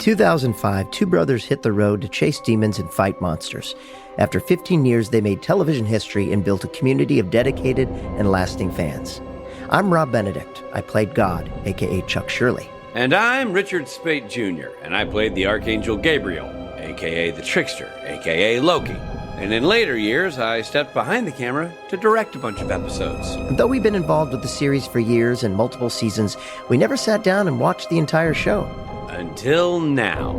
2005, two brothers hit the road to chase demons and fight monsters. After 15 years, they made television history and built a community of dedicated and lasting fans. I'm Rob Benedict. I played God, a.k.a. Chuck Shirley. And I'm Richard Spate Jr., and I played the Archangel Gabriel, a.k.a. the Trickster, a.k.a. Loki. And in later years, I stepped behind the camera to direct a bunch of episodes. And though we've been involved with the series for years and multiple seasons, we never sat down and watched the entire show. Until now.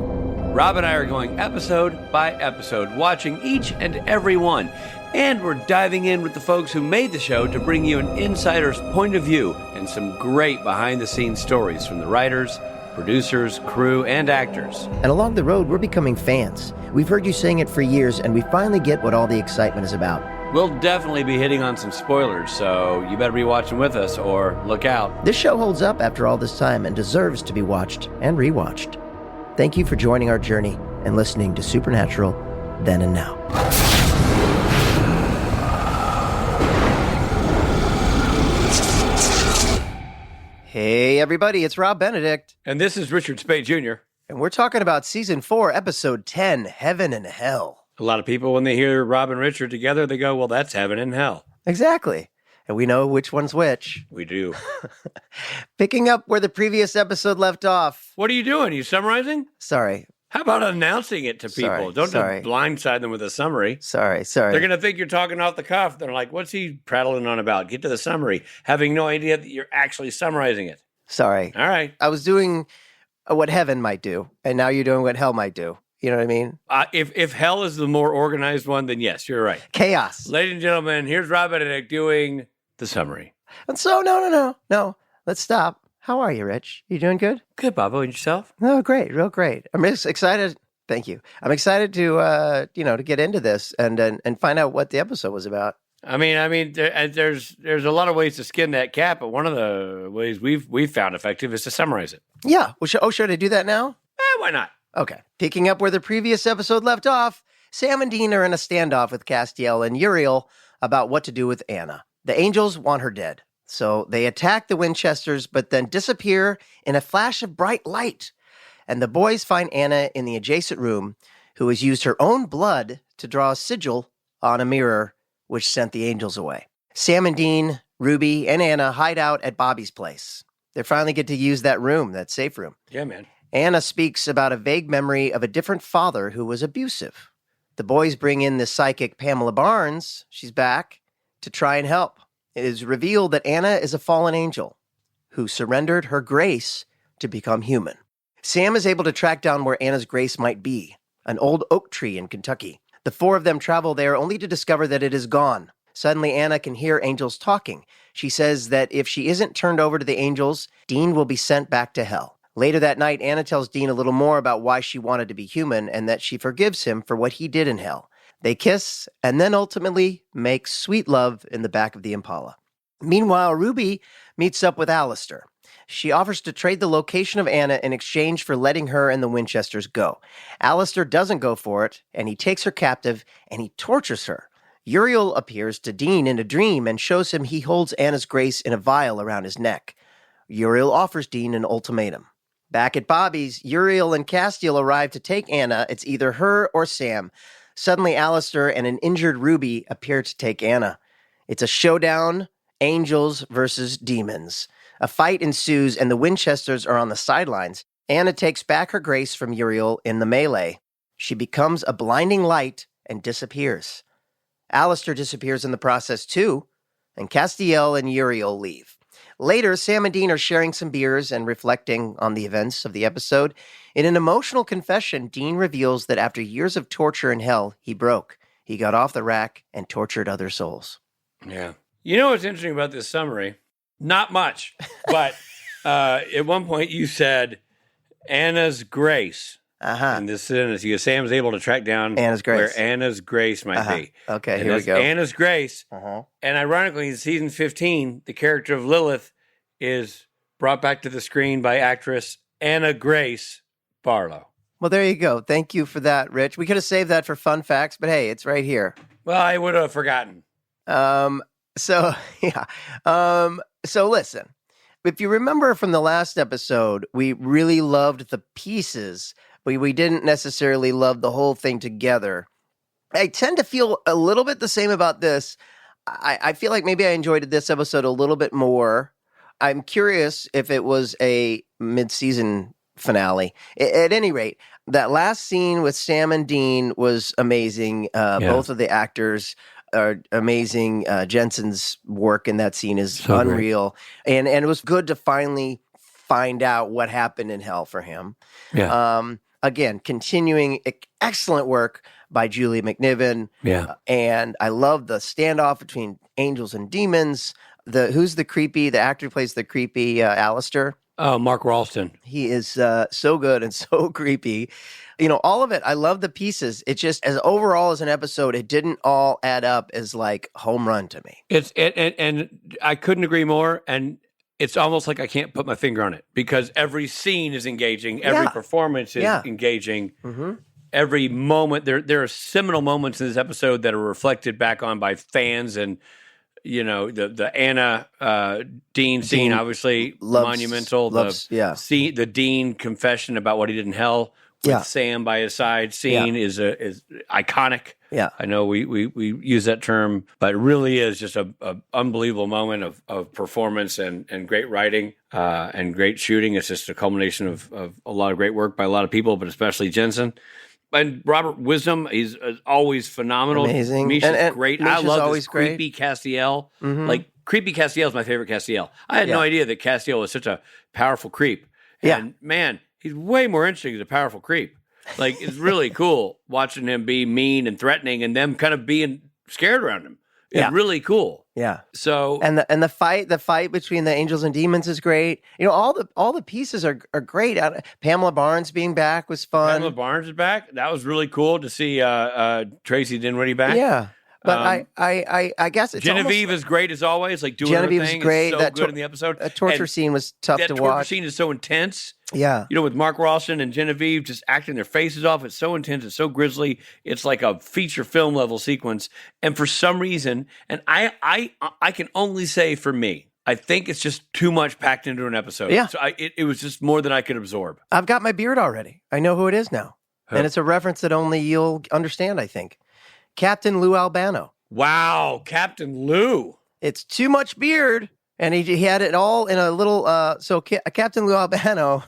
Rob and I are going episode by episode, watching each and every one. And we're diving in with the folks who made the show to bring you an insider's point of view and some great behind-the-scenes stories from the writers, producers, crew, and actors. And along the road, we're becoming fans. We've heard you saying it for years, and we finally get what all the excitement is about. We'll definitely be hitting on some spoilers, so you better be watching with us or look out. This show holds up after all this time and deserves to be watched and rewatched. Thank you for joining our journey and listening to Supernatural Then and Now. Hey everybody, it's Rob Benedict. And this is Richard Spate Jr. And we're talking about Season 4, Episode 10, Heaven and Hell. A lot of people, when they hear Rob and Richard together, they go, well, that's heaven and hell. Exactly. And we know which one's which. We do. Picking up where the previous episode left off. What are you doing? Are you summarizing? Sorry. How about announcing it to people? Don't blindside them with a summary. Sorry. They're going to think you're talking off the cuff. They're like, what's he prattling on about? Get to the summary, having no idea that you're actually summarizing it. Sorry. All right. I was doing what heaven might do, and now you're doing what hell might do. You know what I mean? If hell is the more organized one, then yes, you're right. Chaos. Ladies and gentlemen, here's Rob Benedict doing the summary. And so, no. Let's stop. How are you, Rich? You doing good? Good, Bobo. And yourself? Oh, great. Real great. I'm just excited. Thank you. I'm excited to, to get into this and find out what the episode was about. I mean, there's a lot of ways to skin that cat, but one of the ways we've found effective is to summarize it. Yeah. Well, should I do that now? Why not? Okay. Picking up where the previous episode left off, Sam and Dean are in a standoff with Castiel and Uriel about what to do with Anna. The angels want her dead. So they attack the Winchesters, but then disappear in a flash of bright light. And the boys find Anna in the adjacent room, who has used her own blood to draw a sigil on a mirror, which sent the angels away. Sam and Dean, Ruby, and Anna hide out at Bobby's place. They finally get to use that room, that safe room. Yeah, man. Anna speaks about a vague memory of a different father who was abusive. The boys bring in the psychic Pamela Barnes, she's back, to try and help. It is revealed that Anna is a fallen angel who surrendered her grace to become human. Sam is able to track down where Anna's grace might be, an old oak tree in Kentucky. The four of them travel there only to discover that it is gone. Suddenly, Anna can hear angels talking. She says that if she isn't turned over to the angels, Dean will be sent back to hell. Later that night, Anna tells Dean a little more about why she wanted to be human and that she forgives him for what he did in hell. They kiss and then ultimately make sweet love in the back of the Impala. Meanwhile, Ruby meets up with Alistair. She offers to trade the location of Anna in exchange for letting her and the Winchesters go. Alistair doesn't go for it, and he takes her captive and he tortures her. Uriel appears to Dean in a dream and shows him he holds Anna's grace in a vial around his neck. Uriel offers Dean an ultimatum. Back at Bobby's, Uriel and Castiel arrive to take Anna. It's either her or Sam. Suddenly, Alistair and an injured Ruby appear to take Anna. It's a showdown, angels versus demons. A fight ensues, and the Winchesters are on the sidelines. Anna takes back her grace from Uriel in the melee. She becomes a blinding light and disappears. Alistair disappears in the process too, and Castiel and Uriel leave. Later, Sam and Dean are sharing some beers and reflecting on the events of the episode. In an emotional confession, Dean reveals that after years of torture in hell, he broke. He got off the rack and tortured other souls. Yeah. You know what's interesting about this summary? Not much, but at one point you said Anna's grace. In this sentence, Sam is able to track down Anna's grace. Where Anna's grace might be. Okay, and here we go. Anna's grace. And ironically, in season 15, the character of Lilith is brought back to the screen by actress Anna Grace Barlow. Well, there you go. Thank you for that, Rich. We could have saved that for fun facts, but hey, it's right here. Well, I would have forgotten. So listen, if you remember from the last episode, we really loved the pieces we didn't necessarily love the whole thing together. I tend to feel a little bit the same about this. I feel like maybe I enjoyed this episode a little bit more. I'm curious if it was a mid-season finale. At any rate, that last scene with Sam and Dean was amazing. Both of the actors are amazing. Jensen's work in that scene is So unreal. And it was good to finally find out what happened in hell for him. Yeah. Again, continuing excellent work by Julie McNiven. Yeah. And I love the standoff between angels and demons. Who's the actor who plays the creepy Alistair? Oh, Mark Ralston. He is so good and so creepy. All of it. I love the pieces. It just, as overall as an episode, it didn't all add up as like home run to me. And I couldn't agree more. And it's almost like I can't put my finger on it because every scene is engaging. Every performance is engaging. Mm-hmm. Every moment, there are seminal moments in this episode that are reflected back on by fans, and the Anna Dean scene, obviously monumental. The Dean confession about what he did in hell with Sam by his side scene is iconic. Yeah, I know we use that term, but it really is just a unbelievable moment of performance and great writing and great shooting. It's just a culmination of a lot of great work by a lot of people, but especially Jensen. And Robert Wisdom, he's always phenomenal. Amazing. Misha's great. I love this great. creepy Castiel. Mm-hmm. Like, creepy Castiel is my favorite Castiel. I had no idea that Castiel was such a powerful creep. And man, he's way more interesting as a powerful creep. Like, it's really cool watching him be mean and threatening and them kind of being scared around him. It's really cool. Yeah. So and the fight between the angels and demons is great. All the pieces are great. Pamela Barnes being back was fun. Pamela Barnes is back. That was really cool to see Tracy Dinwiddie back. Yeah. But I guess it's Genevieve is great as always. Like doing Genevieve her thing. is great. So good in the episode. That torture scene was tough to watch. That torture scene is so intense. Yeah. With Mark Ralston and Genevieve just acting their faces off. It's so intense. It's so grisly. It's like a feature film level sequence. And for some reason, and I can only say for me, I think it's just too much packed into an episode. Yeah. So it was just more than I could absorb. I've got my beard already. I know who it is now. And it's a reference that only you'll understand, I think. Captain Lou Albano. Wow, Captain Lou. It's too much beard. And he had it all in a little, Captain Lou Albano,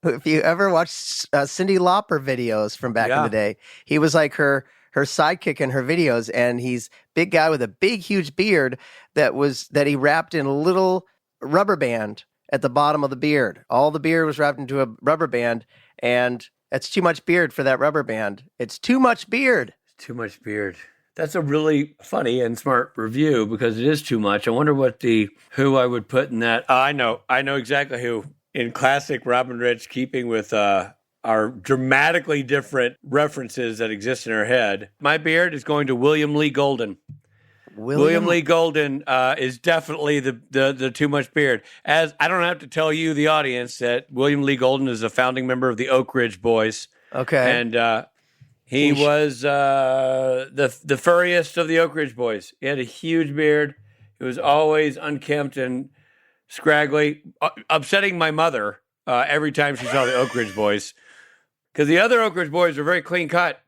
if you ever watched Cyndi Lauper videos from back in the day, he was like her sidekick in her videos, and he's big guy with a big, huge beard that he wrapped in a little rubber band at the bottom of the beard. All the beard was wrapped into a rubber band, and that's too much beard for that rubber band. It's too much beard. Too much beard. That's a really funny and smart review because it is too much. I wonder who I would put in that. I know exactly who. In classic Robin Rich, keeping with our dramatically different references that exist in our head, my beard is going to William Lee Golden. William Lee Golden is definitely the too much beard. As I don't have to tell you, the audience, that William Lee Golden is a founding member of the Oak Ridge Boys. Okay, and he was the furriest of the Oak Ridge Boys. He had a huge beard. He was always unkempt and scraggly, upsetting my mother every time she saw the Oak Ridge Boys. Because the other Oak Ridge Boys were very clean cut,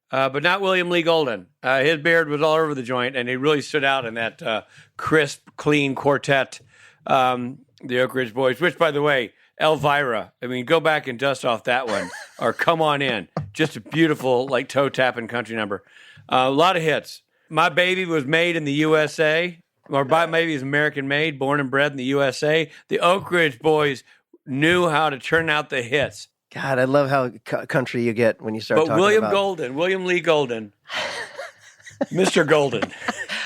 but not William Lee Golden. His beard was all over the joint, and he really stood out in that crisp, clean quartet, the Oak Ridge Boys, which, by the way, Elvira, go back and dust off that one, or Come On In. Just a beautiful, like, toe-tapping country number. A lot of hits. My Baby was made in the USA. Or My Baby is American made, born and bred in the USA. The Oak Ridge Boys knew how to turn out the hits. God, I love how country you get when you start talking about William Lee Golden, Mr. Golden.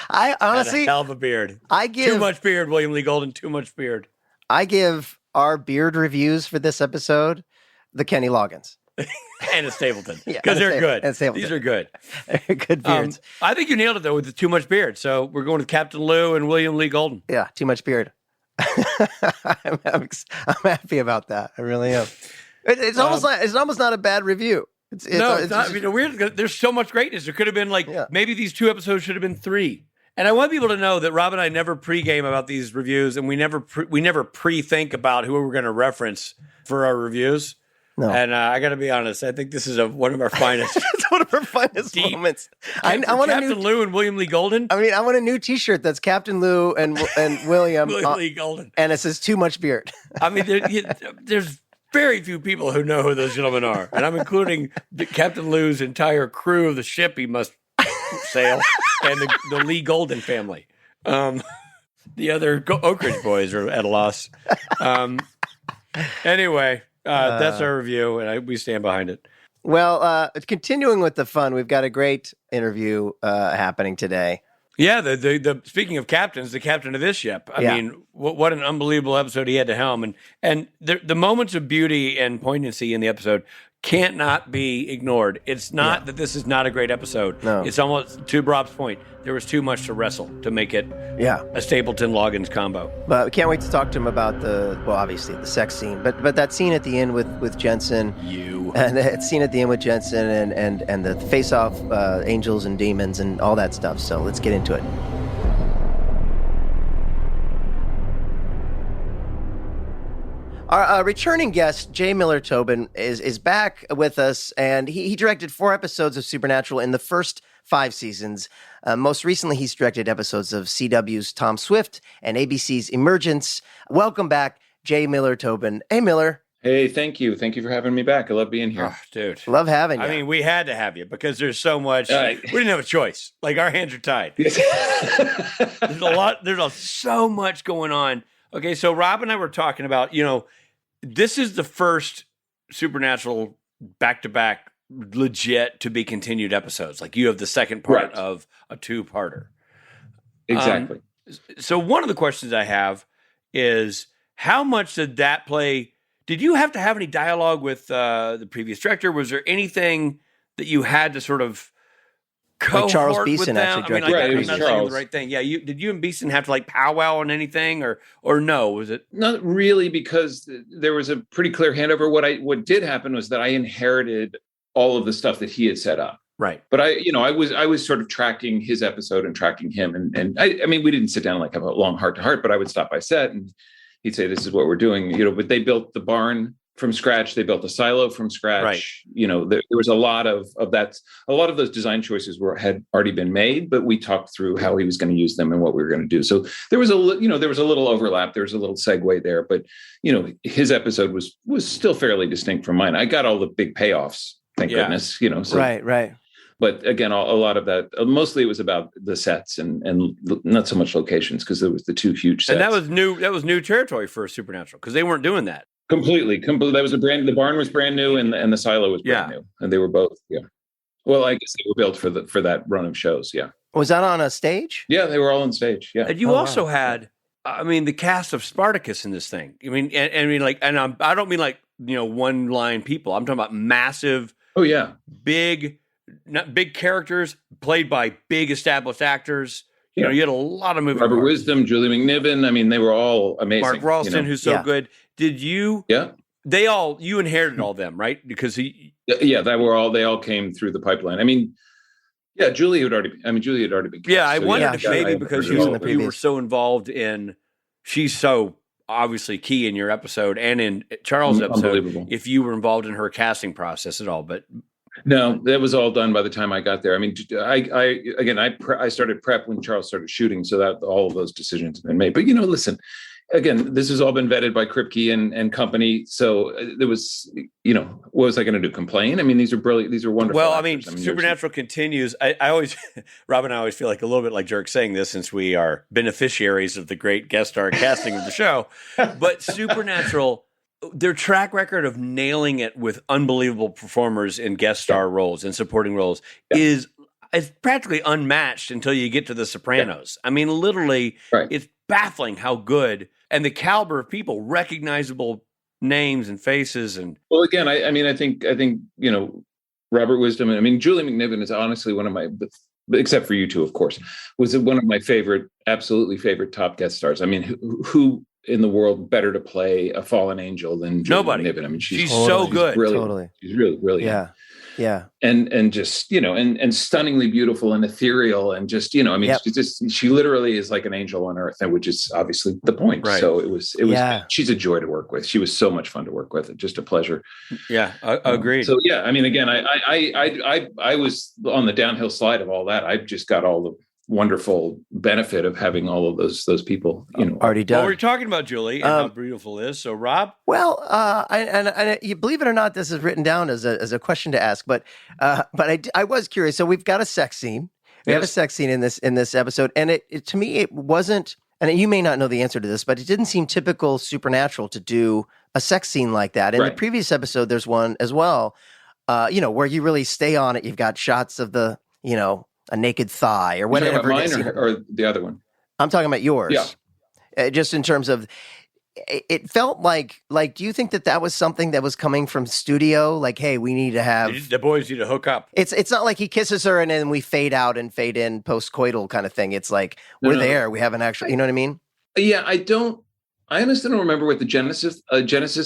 I honestly had a hell of a beard. Too much beard, William Lee Golden, too much beard. I give our beard reviews for this episode the Kenny Loggins. And a Stapleton. Because they're good. And Stapleton. These are good. Good beards. I think you nailed it, though, with the too much beard. So we're going with Captain Lou and William Lee Golden. Yeah, too much beard. I'm happy about that. I really am. It's almost not a bad review. It's not. Weird. There's so much greatness. There could have been maybe these 2 episodes should have been 3. And I want people to know that Rob and I never pregame about these reviews, and we never pre-think about who we're going to reference for our reviews. No. And I got to be honest, I think this is one of our finest. It's one of our finest moments. I want Captain Lou and William Lee Golden. I mean, I want a new T-shirt that's Captain Lou and William. William Lee Golden. And it says too much beard. I mean, there's very few people who know who those gentlemen are. And I'm including Captain Lou's entire crew of the ship he must sail and the Lee Golden family. The other Oak Ridge boys are at a loss. Anyway, that's our review, and we stand behind it. Well, continuing with the fun, we've got a great interview happening today. Yeah, the speaking of captains, the captain of this ship. I mean, what an unbelievable episode he had to helm, and the moments of beauty and poignancy in the episode can't not be ignored. It's not that this is not a great episode. No. It's almost, to Rob's point, there was too much to wrestle to make it a Stapleton-Loggins combo. But we can't wait to talk to him about obviously the sex scene, but that scene at the end with Jensen. And that scene at the end with Jensen and the face-off angels and demons and all that stuff. So let's get into it. Our returning guest, J. Miller Tobin, is back with us, and he directed 4 episodes of Supernatural in the first 5 seasons. Most recently, he's directed episodes of CW's Tom Swift and ABC's Emergence. Welcome back, J. Miller Tobin. Hey, Miller. Hey, thank you. Thank you for having me back. I love being here. Oh, dude. Love having you. I mean, we had to have you because there's so much. We didn't have a choice. Like, our hands are tied. There's so much going on. Okay, so Rob and I were talking about, this is the first Supernatural back-to-back legit to be continued episodes. Like, you have the second part of a 2-parter. Exactly. So one of the questions I have is, how much did that play? Did you have to have any dialogue with the previous director? Was there anything that you had to sort of like Charles cohort Beeson with them? actually directed. I mean, like, it I'm was not Charles. saying the right thing. Yeah, did you and Beeson have to like powwow on anything, or no? Was it Not really, because there was a pretty clear handover. What did happen was that I inherited all of the stuff that he had set up. right? But I was sort of tracking his episode and tracking him, and I mean, we didn't sit down and like have a long heart to heart, but I would stop by set and he'd say, "This is what we're doing," But they built the barn from scratch. They built a silo from scratch. Right. There was a lot of that. A lot of those design choices had already been made, but we talked through how he was going to use them and what we were going to do. So there was a little overlap. There was a little segue there, but his episode was still fairly distinct from mine. I got all the big payoffs, thank goodness. So, Right. But again, a lot of that, mostly it was about the sets and not so much locations, because there was the 2 huge sets. And that was new. That was new territory for Supernatural because they weren't doing that. Completely. That was the barn was brand new and the silo was brand new, and they were both. Yeah. Well, I guess they were built for that run of shows. Yeah. Was that on a stage? Yeah, they were all on stage. Yeah. And you also had, I mean, the cast of Spartacus in this thing. I mean, I don't mean like one line people. I'm talking about massive. Oh yeah. Big characters played by big established actors. You had a lot of moving Robert parts. Wisdom, Julie McNiven. I mean, they were all amazing. Mark Ralston, who's so good. Did you? Yeah. You inherited all them, right? Because they all came through the pipeline. I mean, Julie had already been cast. Yeah, I wondered if maybe I because heard it all. you were so involved in, she's so obviously key in your episode and in Charles' episode, if you were involved in her casting process at all, but. No, that was all done by the time I got there. I mean, I started prep when Charles started shooting, so that all of those decisions have been made. But listen, again, this has all been vetted by Kripke and company. So there was, what was I going to do? Complain? I mean, these are brilliant. These are wonderful. Well, actors. I mean, Supernatural continues. I always, Rob and I always feel like a little bit like jerks saying this since we are beneficiaries of the great guest star casting of the show. But Supernatural, their track record of nailing it with unbelievable performers in guest star roles and supporting roles is practically unmatched until you get to The Sopranos. I mean, literally, it's baffling how good and the caliber of people, recognizable names and faces. And well, again, I think Robert Wisdom. I mean, Julie McNiven is honestly one of my, except for you two, of course, was one of my absolutely favorite top guest stars. I mean, who in the world better to play a fallen angel than Julie nobody? McNiven? I mean, she's so good. Brilliant. Totally. She's really brilliant. Yeah. and just, and stunningly beautiful and ethereal and just, I mean, Yep. she literally is like an angel on earth, and which is obviously the point. Right. So it was, Yeah. she's a joy to work with. She was so much fun to work with. Just a pleasure. Yeah. Agreed. So yeah, I mean, again, I was on the downhill slide of all that. I just got all the wonderful benefit of having all of those people, already done. Well, we're talking about Julie and how beautiful it is. So, Rob? Well, you believe it or not, this is written down as a question to ask, but I was curious. So we've got a sex scene. We have a sex scene in this episode, and it to me it wasn't. And you may not know the answer to this, but it didn't seem typical Supernatural to do a sex scene like that. In the previous episode, there's one as well, where you really stay on it. You've got shots of the, a naked thigh or whatever. You're talking about mine or the other one? I'm talking about yours. Yeah. Just in terms of, it felt like, do you think that was something that was coming from studio? Like, hey, we need to have the boys need to hook up. It's not like he kisses her and then we fade out and fade in post-coital kind of thing. It's like we're there. We haven't actually, you know what I mean? Yeah, I honestly don't remember what the genesis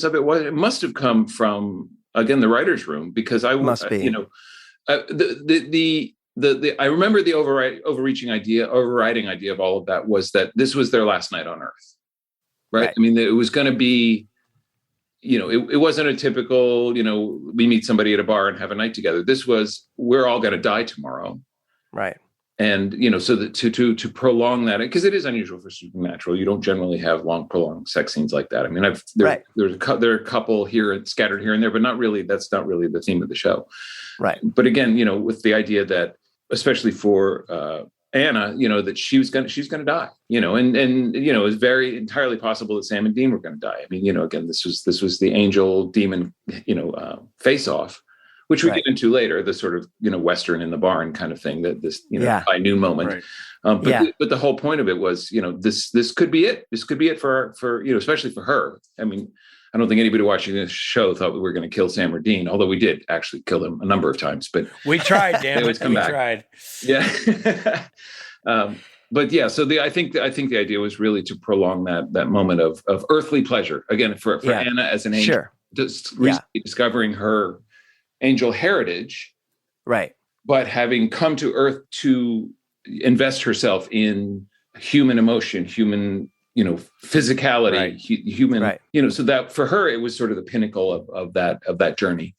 of it was. It must have come from, again, the writer's room, because I must be. I remember the overriding idea of all of that was that this was their last night on Earth, right? I mean, it was going to be, it wasn't a typical, we meet somebody at a bar and have a night together. This was, we're all going to die tomorrow, right? And so that to prolong that, because it is unusual for Supernatural, you don't generally have long prolonged sex scenes like that. I mean, there are a couple here scattered here and there, but not really. That's not really the theme of the show, right? But again, with the idea that, especially for Anna, that she's going to die, and it's very entirely possible that Sam and Dean were going to die. I mean, again, this was the angel demon, face off, which we get into later, the sort of, Western in the barn kind of thing, that this, high noon moment. Right. But the whole point of it was, this could be it. This could be it for especially for her. I mean, I don't think anybody watching this show thought we were going to kill Sam or Dean, although we did actually kill them a number of times. But we tried, damn it. We tried. Yeah. But yeah, so I think the idea was really to prolong that moment of earthly pleasure, again, for Anna as an angel, just discovering her angel heritage, right? But having come to Earth to invest herself in human emotion, human, physicality, human, so that for her it was sort of the pinnacle of that journey.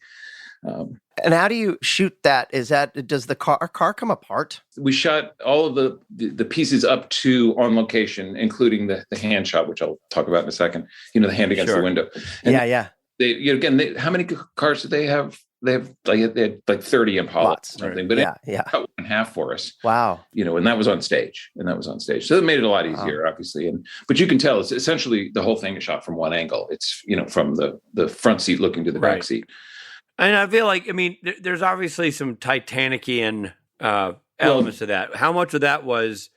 And how do you shoot that? Does the car come apart? We shot all of the pieces up to on location, including the hand shot, which I'll talk about in a second. The hand against the window. And they how many cars did they have? They had like 30 Impala or something, but it cut one in half for us. Wow. And that was on stage. So it made it a lot easier, obviously. But you can tell it's essentially the whole thing is shot from one angle. It's, from the front seat looking to the back seat. And I feel like, I mean, there's obviously some Titanic-ian elements to that. How much of that was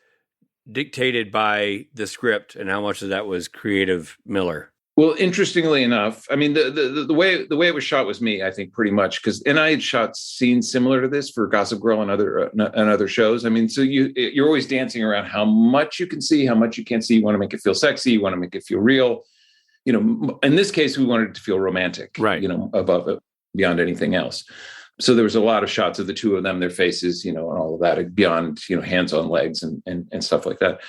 dictated by the script and how much of that was creative Miller? Well, interestingly enough, I mean, the way it was shot was me, I think, pretty much, and I had shot scenes similar to this for Gossip Girl and other shows. I mean, so you're always dancing around how much you can see, how much you can't see. You want to make it feel sexy, you want to make it feel real. In this case, we wanted it to feel romantic, right? Above it, beyond anything else. So there was a lot of shots of the two of them, their faces, and all of that, beyond hands on legs and stuff like that.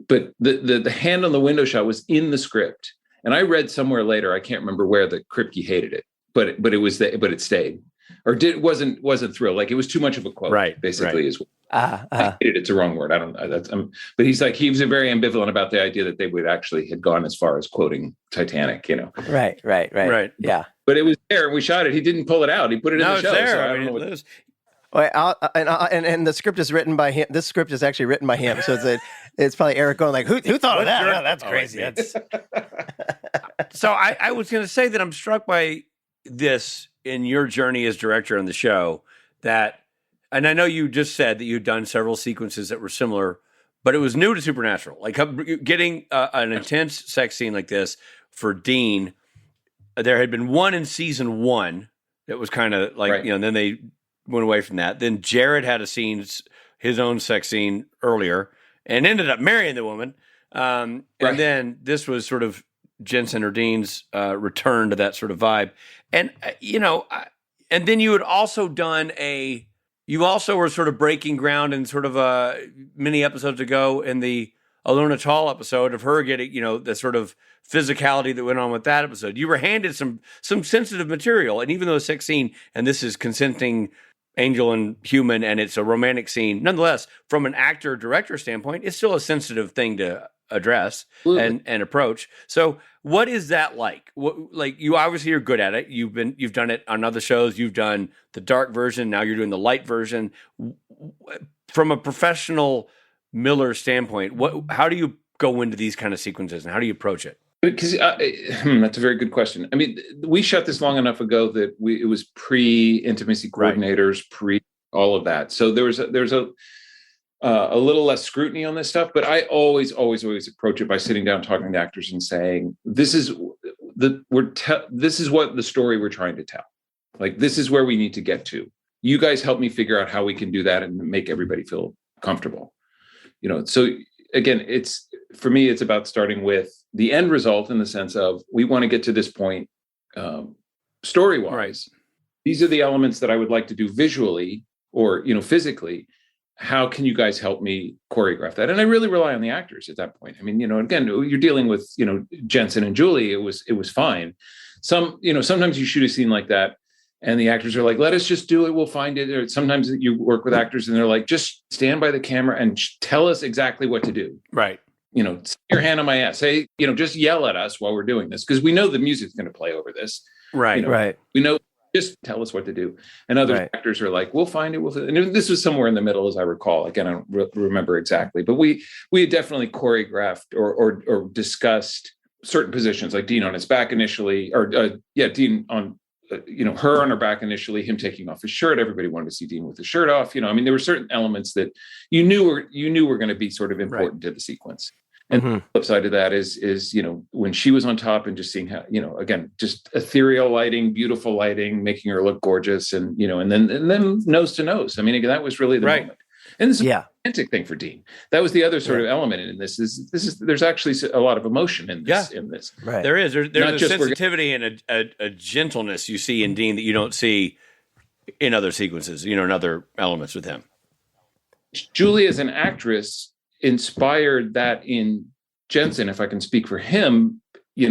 But the hand on the window shot was in the script. And I read somewhere later, I can't remember where, that Kripke hated it, but it stayed, or wasn't thrilled. Like, it was too much of a quote, right? Basically, is I hated it's a wrong word. I don't know. But he was very ambivalent about the idea that they would actually had gone as far as quoting Titanic. Right. Yeah. But it was there, and we shot it. He didn't pull it out. He put it in the show. There. So I don't know what. And the script is written by him. This script is actually written by him, so it's probably Eric going like, "Who thought of that? Oh, that's crazy." So I was going to say that I'm struck by this in your journey as director on the show. That, and I know you just said that you'd done several sequences that were similar, but it was new to Supernatural. Like getting an intense sex scene like this for Dean. There had been one in season 1 that was kind of like then they went away from that. Then Jared had his own sex scene earlier, and ended up marrying the woman. And then this was sort of Jensen or Dean's return to that sort of vibe. And And then you had also you also were sort of breaking ground in sort of many episodes ago in the Alona Tall episode of her getting, the sort of physicality that went on with that episode. You were handed some sensitive material. And even though the sex scene, and this is consenting angel and human, and it's a romantic scene, nonetheless, from an actor-director standpoint, it's still a sensitive thing to address and approach. So what is that like? Like, you obviously are good at it. You've done it on other shows. You've done the dark version. Now you're doing the light version. From a professional Miller standpoint, how do you go into these kind of sequences and how do you approach it? Because that's a very good question. I mean, we shot this long enough ago that it was pre-intimacy coordinators, pre all of that. So there's a little less scrutiny on this stuff. But I always approach it by sitting down, talking to actors, and saying, "This is what the story we're trying to tell. Like, this is where we need to get to. You guys help me figure out how we can do that and make everybody feel comfortable." So again, for me, it's about starting with the end result in the sense of, we want to get to this point story-wise. Right. These are the elements that I would like to do visually or, physically. How can you guys help me choreograph that? And I really rely on the actors at that point. I mean, again, you're dealing with, Jensen and Julie. It was fine. Sometimes you shoot a scene like that and the actors are like, let us just do it. We'll find it. Or sometimes you work with actors and they're like, just stand by the camera and tell us exactly what to do. Right. Stick your hand on my ass. Say, just yell at us while we're doing this, because we know the music's going to play over this. Right. Right. We know, just tell us what to do. And other actors are like, we'll find it. And this was somewhere in the middle, as I recall. Again, I don't remember exactly, but we had definitely choreographed or discussed certain positions, like Dean on his back initially, or Dean on, her on her back initially, him taking off his shirt. Everybody wanted to see Dean with his shirt off. There were certain elements that you knew were going to be sort of important to the sequence. And the flip side of that is when she was on top and just seeing how, again, just ethereal lighting, beautiful lighting, making her look gorgeous, and then nose to nose. I mean, again, that was really the moment. And this is a romantic thing for Dean. That was the other sort of element in this. There's actually a lot of emotion in this. Yeah. In this, right? There's a sensitivity and a gentleness you see in Dean that you don't see in other sequences. In other elements with him. Julie, as an actress, inspired that in Jensen, if I can speak for him,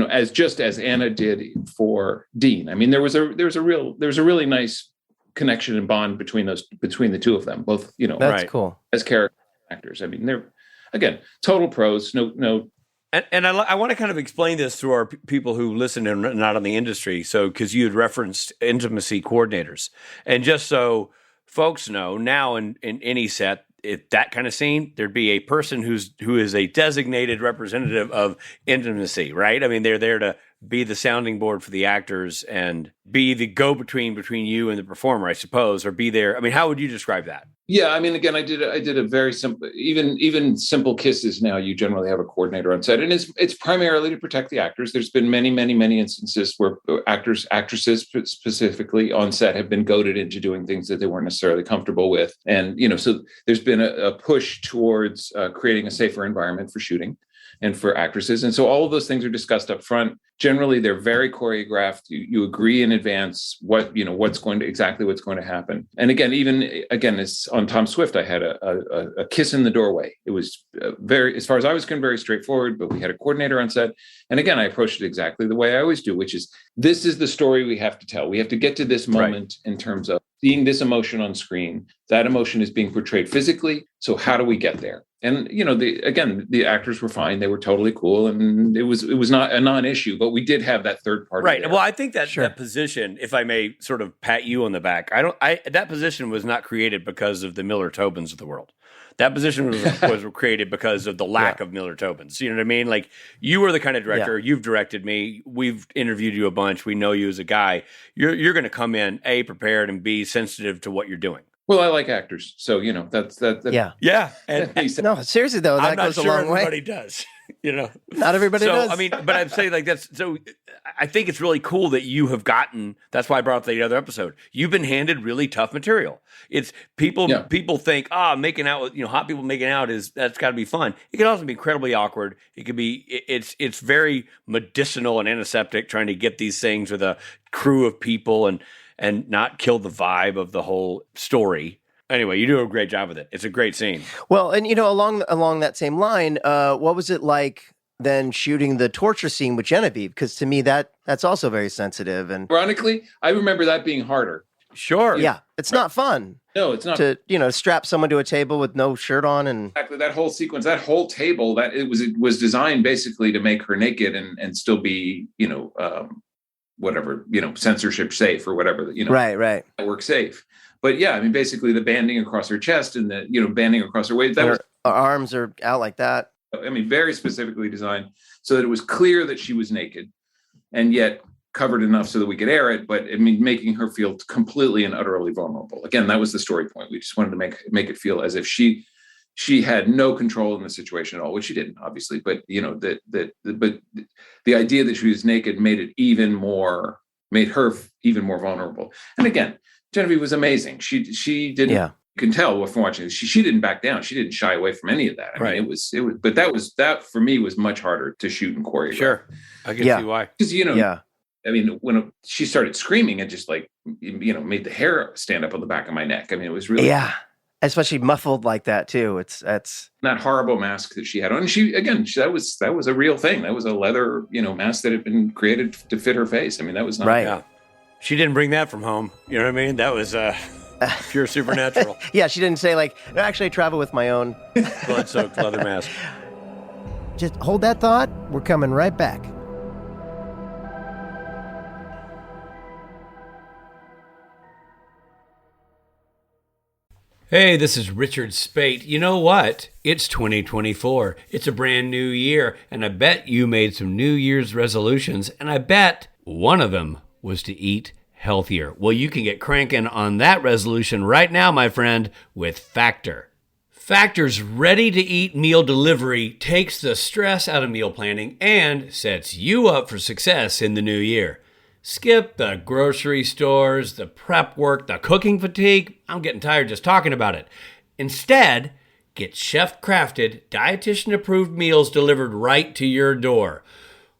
as Anna did for Dean. I mean, there was a really nice connection and bond between the two of them, both, that's cool, as character actors. I mean, they're, again, total pros. No. And I want to kind of explain this to our people who listen and are not in the industry. So, because you had referenced intimacy coordinators, and just so folks know, now in any set, that kind of scene, there'd be a person who is a designated representative of intimacy, right? I mean, they're there to be the sounding board for the actors and be the go-between between you and the performer, I suppose, or be there. I mean, how would you describe that? Yeah, I mean, again, I did a very simple, even simple kisses. Now you generally have a coordinator on set, and it's primarily to protect the actors. There's been many instances where actresses specifically on set have been goaded into doing things that they weren't necessarily comfortable with, and so there's been a push towards creating a safer environment for shooting and for actresses. And so all of those things are discussed up front. Generally, they're very choreographed. You agree in advance what's going to happen. And again, it's on Tom Swift, I had a kiss in the doorway. It was very, as far as I was concerned, very straightforward, but we had a coordinator on set. And again, I approached it exactly the way I always do, which is, this is the story we have to tell. We have to get to this moment in terms of seeing this emotion on screen. That emotion is being portrayed physically. So how do we get there? And, the actors were fine. They were totally cool. And it was not a non-issue, but we did have that third party. Right. There. Well, I think that position, if I may sort of pat you on the back, that position was not created because of the Miller Tobins of the world. That position was created because of the lack of Miller Tobins. You know what I mean? Like, you are the kind of director, you've directed me. We've interviewed you a bunch. We know you as a guy. You're going to come in, A, prepared, and B, sensitive to what you're doing. Well, I like actors, so that's yeah. And no, seriously though, that goes a long way. Everybody does, Not everybody does. I mean, but I'm saying like that's so. I think it's really cool that you have gotten. That's why I brought up the other episode. You've been handed really tough material. It's people. Yeah. People think, making out with hot people making out that's got to be fun. It can also be incredibly awkward. It could be. It's very medicinal and antiseptic trying to get these things with a crew of people and and not kill the vibe of the whole story. Anyway, you do a great job with it. It's a great scene. Well, and along that same line, what was it like then shooting the torture scene with Genevieve? Because to me, that's also very sensitive. And Ironically, I remember that being harder. Sure. yeah, it's not fun. No, it's not. To strap someone to a table with no shirt on and Exactly, that whole sequence, that whole table, that it was designed basically to make her naked and still be whatever, censorship safe or whatever, right, network safe. But yeah, I mean, basically the banding across her chest and the banding across her waist, that was, her arms are out like that. I mean, very specifically designed so that it was clear that she was naked and yet covered enough so that we could air it, but I mean, making her feel completely and utterly vulnerable. Again, that was the story point. We just wanted to make it feel as if she had no control in the situation at all, which she didn't, obviously. But but the idea that she was naked made her even more vulnerable. And again, Genevieve was amazing. She didn't. Yeah. You can tell from watching this. She didn't back down. She didn't shy away from any of that. I mean, it was. But that for me was much harder to shoot and choreograph. Sure, I can see why. Because I mean, when she started screaming, it just made the hair stand up on the back of my neck. I mean, it was really especially muffled like that too. That's that horrible mask that she had on. And that was a real thing. That was a leather mask that had been created to fit her face. I mean, that was not right. Yeah. She didn't bring that from home. You know what I mean? That was pure supernatural. Yeah, she didn't say no, actually I travel with my own blood-soaked leather mask. Just hold that thought. We're coming right back. Hey, this is Richard Spate. You know what? It's 2024. It's a brand new year, and I bet you made some New Year's resolutions, and I bet one of them was to eat healthier. Well, you can get cranking on that resolution right now, my friend, with Factor. Factor's ready-to-eat meal delivery takes the stress out of meal planning and sets you up for success in the new year. Skip the grocery stores, the prep work, the cooking fatigue. I'm getting tired just talking about it. Instead, get chef-crafted, dietitian-approved meals delivered right to your door.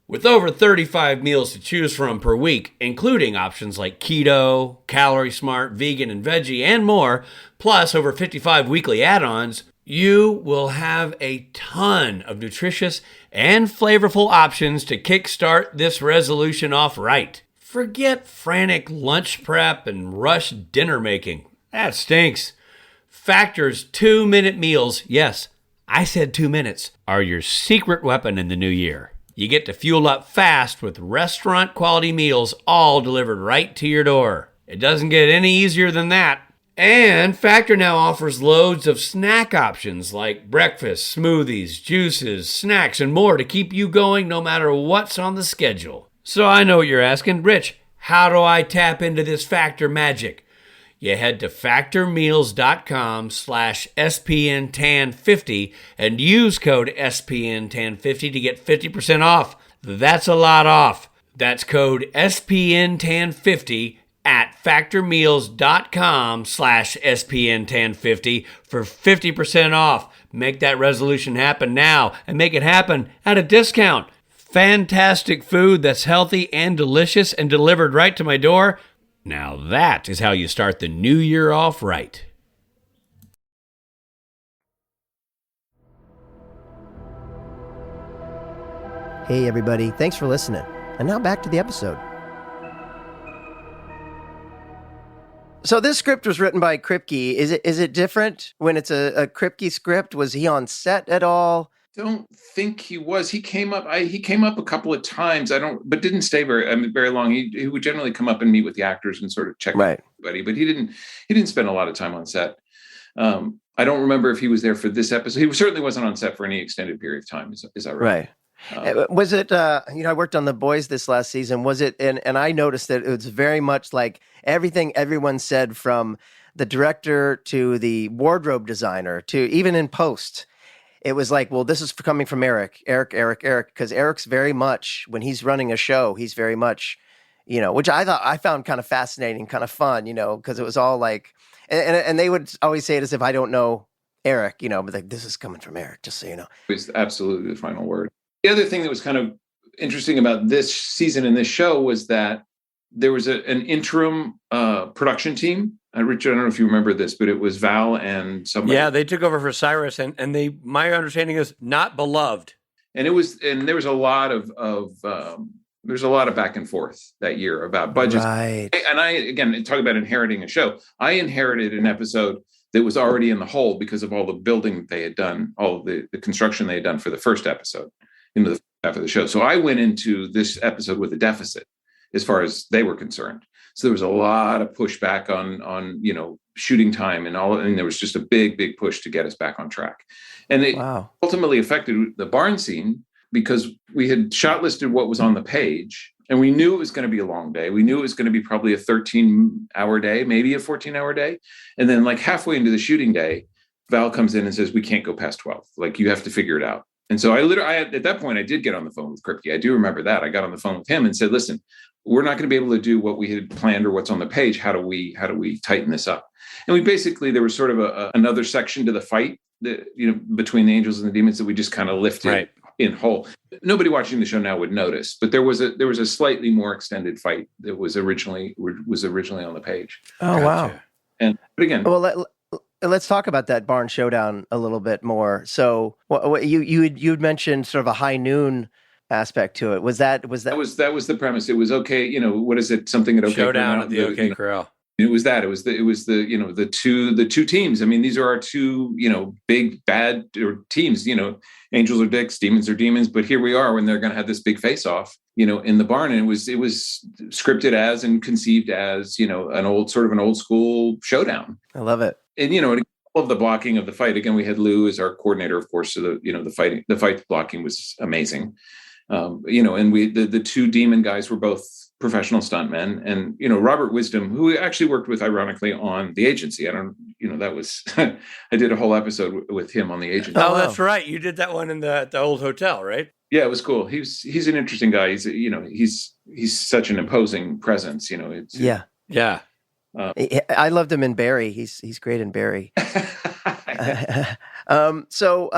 With over 35 meals to choose from per week, including options like keto, calorie smart, vegan, and veggie, and more, plus over 55 weekly add-ons, you will have a ton of nutritious and flavorful options to kickstart this resolution off right. Forget frantic lunch prep and rush dinner making. That stinks. Factor's 2-minute meals, yes, I said 2 minutes, are your secret weapon in the new year. You get to fuel up fast with restaurant-quality meals all delivered right to your door. It doesn't get any easier than that. And Factor now offers loads of snack options like breakfast, smoothies, juices, snacks, and more to keep you going no matter what's on the schedule. So I know what you're asking, Rich, how do I tap into this Factor magic? You head to factormeals.com/SPN1050 and use code SPN1050 to get 50% off. That's a lot off. That's code SPN1050 at factormeals.com/SPN1050 for 50% off. Make that resolution happen now and make it happen at a discount. Fantastic food that's healthy and delicious and delivered right to my door. Now that is how you start the new year off right. Hey everybody, thanks for listening. And now back to the episode. So this script was written by Kripke. Is it different when it's a Kripke script? Was he on set at all? Don't think he was. He came up a couple of times. But didn't stay very long. He would generally come up and meet with the actors and sort of check everybody. But he didn't spend a lot of time on set. I don't remember if he was there for this episode. He certainly wasn't on set for any extended period of time. Is that right? Right. Was it? I worked on The Boys this last season. Was it? And I noticed that it was very much like everything everyone said, from the director to the wardrobe designer to even in post. It was like, well, this is coming from Eric, because Eric's very much, when he's running a show, he's very much, which I found kind of fascinating, kind of fun, because it was all like, and they would always say it as if I don't know Eric, but like, this is coming from Eric, just so you know. It was absolutely the final word. The other thing that was kind of interesting about this season and this show was that there was an interim production team. Richard, I don't know if you remember this, but it was Val and somebody. Yeah, they took over for Cyrus, and they. My understanding is not beloved. And there was a lot of there's a lot of back and forth that year about budgets. Right. And I, again, talk about inheriting a show. I inherited an episode that was already in the hole because of all the building they had done, all of the construction they had done for the first episode, the first half of the show. So I went into this episode with a deficit as far as they were concerned. So there was a lot of pushback on shooting time and all, and there was just a big push to get us back on track. And it ultimately affected the barn scene because we had shot listed what was on the page, and we knew it was going to be a long day. We knew it was going to be probably a 13-hour day, maybe a 14-hour day. And then like halfway into the shooting day, Val comes in and says, we can't go past 12. Like, you have to figure it out. And so at that point, I did get on the phone with Kripke. I do remember that. I got on the phone with him and said, listen, we're not going to be able to do what we had planned or what's on the page. How do we tighten this up? And we basically, there was sort of another section to the fight that, between the angels and the demons that we just kind of lifted in whole. Nobody watching the show now would notice, but there was a slightly more extended fight that was originally on the page. Oh, wow. But again, well, let's talk about that barn showdown a little bit more. So what you'd mentioned sort of a high noon aspect to it. Was that the premise? It was okay. What is it? Something at OK Showdown at the OK Corral. It was the two teams. I mean, these are our two, big bad teams, angels are dicks, demons are demons. But here we are when they're going to have this big face off, in the barn. And it was scripted as and conceived as, an old school showdown. I love it. And, all of the blocking of the fight. Again, we had Lou as our coordinator, of course. So the fight blocking was amazing. And the two demon guys were both professional stuntmen, and Robert Wisdom, who actually worked with, ironically, on The Agency. That was I did a whole episode with him on The Agency. Oh, that's right. You did that one in the old hotel, right? Yeah, it was cool. He's an interesting guy. He's such an imposing presence. Yeah. I loved him in Barry. He's great in Barry. So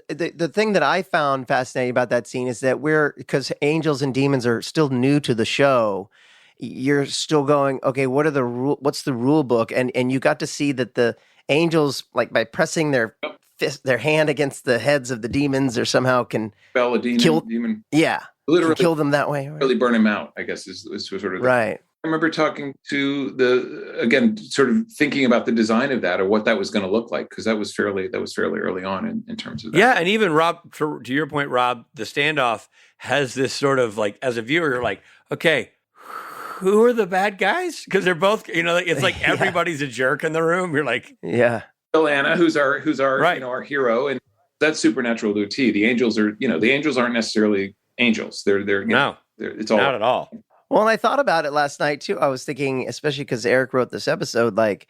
the thing that I found fascinating about that scene is that because angels and demons are still new to the show, you're still going, okay, what's the rule book? And you got to see that the angels, like by pressing their hand against the heads of the demons, or somehow can kill demon. Yeah. Literally kill them that way. Right? Really burn them out, I guess is sort of right. I remember talking to sort of thinking about the design of that, or what that was going to look like, because that was fairly early on in terms of that. Yeah, and even Rob, to your point, Rob, the standoff has this sort of like, as a viewer, you're like, okay, who are the bad guys? Because they're both, it's like everybody's a jerk in the room. You're like, yeah, Anna, who's our right. Our hero, and that's supernatural to a T. The angels aren't necessarily angels. It's all not at all. Well, and I thought about it last night too. I was thinking, especially because Eric wrote this episode, like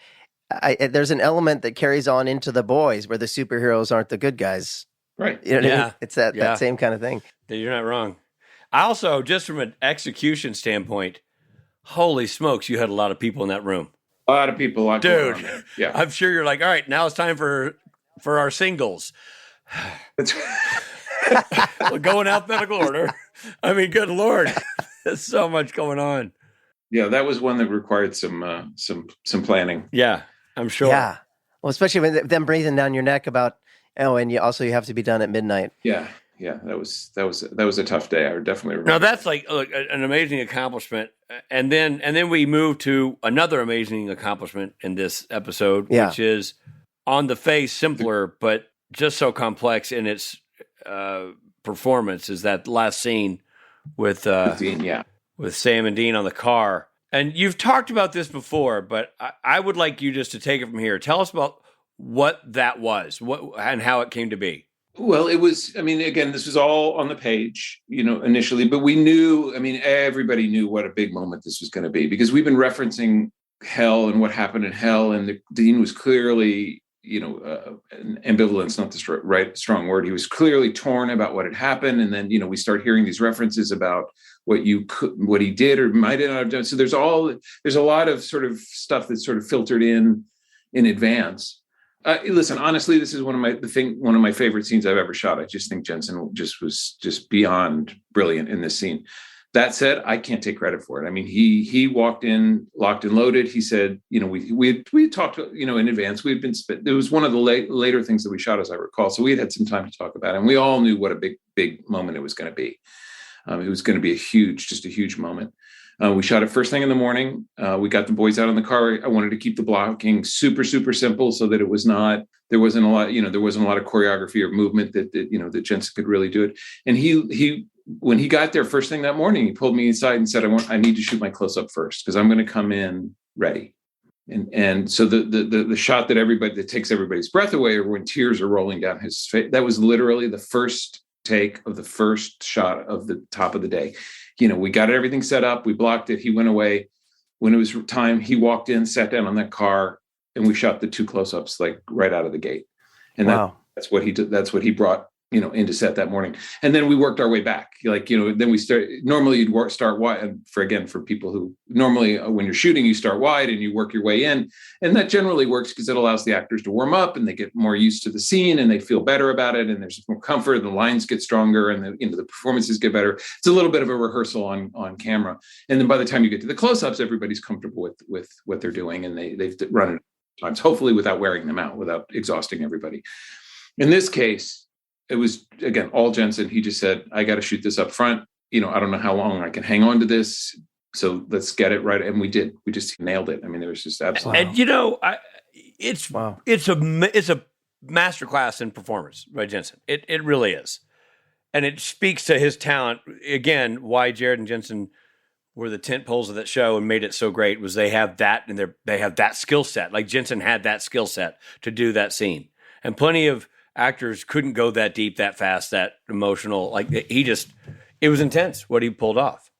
there's an element that carries on into The Boys where the superheroes aren't the good guys. Right. You know what I mean? It's that same kind of thing. You're not wrong. I also, just from an execution standpoint, holy smokes, you had a lot of people in that room. A lot of people. Dude, yeah. I'm sure you're like, all right, now it's time for our singles. We're going alphabetical order. I mean, good Lord. There's so much going on. Yeah, that was one that required some planning. Yeah, I'm sure. Yeah, well, especially when them breathing down your neck about. Oh, and you have to be done at midnight. Yeah, that was a tough day. I definitely remember. Now that's like an amazing accomplishment, and then we move to another amazing accomplishment in this episode, which is on the face simpler, but just so complex in its performance. Is that last scene with Dean, with Sam and Dean on the car. And you've talked about this before, but I would like you just to take it from here. Tell us about what that was, and how it came to be. Well, it was, again, this was all on the page, initially, but we knew, everybody knew what a big moment this was going to be, because we've been referencing hell and what happened in hell. And Dean was clearly, ambivalence, not the right strong word. He was clearly torn about what had happened. And then, we start hearing these references about what he did or might not have done. So there's a lot of sort of stuff that's sort of filtered in advance. Listen, honestly, this is one of my favorite scenes I've ever shot. I just think Jensen was beyond brilliant in this scene. That said, I can't take credit for it. I mean, he walked in, locked and loaded. He said, we had talked, in advance. We had been spent. It was one of the later things that we shot, as I recall. So we had some time to talk about it, and we all knew what a big moment it was going to be. It was going to be just a huge moment. We shot it first thing in the morning. We got the boys out in the car. I wanted to keep the blocking super, super simple so that there wasn't a lot of choreography or movement that Jensen could really do it. And he when he got there first thing that morning, he pulled me inside and said, I need to shoot my close up first because I'm going to come in ready. And so the shot that takes everybody's breath away, or when tears are rolling down his face, that was literally the first take of the first shot of the top of the day. We got everything set up. We blocked it. He went away. When it was time, he walked in, sat down on that car, and we shot the 2 close-ups like right out of the gate. And wow. That's what he did. That's what he brought, into set that morning. And then we worked our way back. Then we normally you'd start wide. And for people who normally when you're shooting, you start wide and you work your way in. And that generally works because it allows the actors to warm up and they get more used to the scene and they feel better about it. And there's more comfort and the lines get stronger and the performances get better. It's a little bit of a rehearsal on camera. And then by the time you get to the close-ups, everybody's comfortable with what they're doing. And they've run it times, hopefully without wearing them out, without exhausting everybody. In this case, it was, again, all Jensen. He just said, I got to shoot this up front. I don't know how long I can hang on to this. So let's get it right. And we did. We just nailed it. I mean, there was just absolutely. And, it's a masterclass in performance by Jensen. It really is. And it speaks to his talent. Again, why Jared and Jensen were the tent poles of that show and made it so great was they have that and they have that skill set. Like Jensen had that skill set to do that scene. And plenty of actors couldn't go that deep, that fast, that emotional. Like it was intense what he pulled off.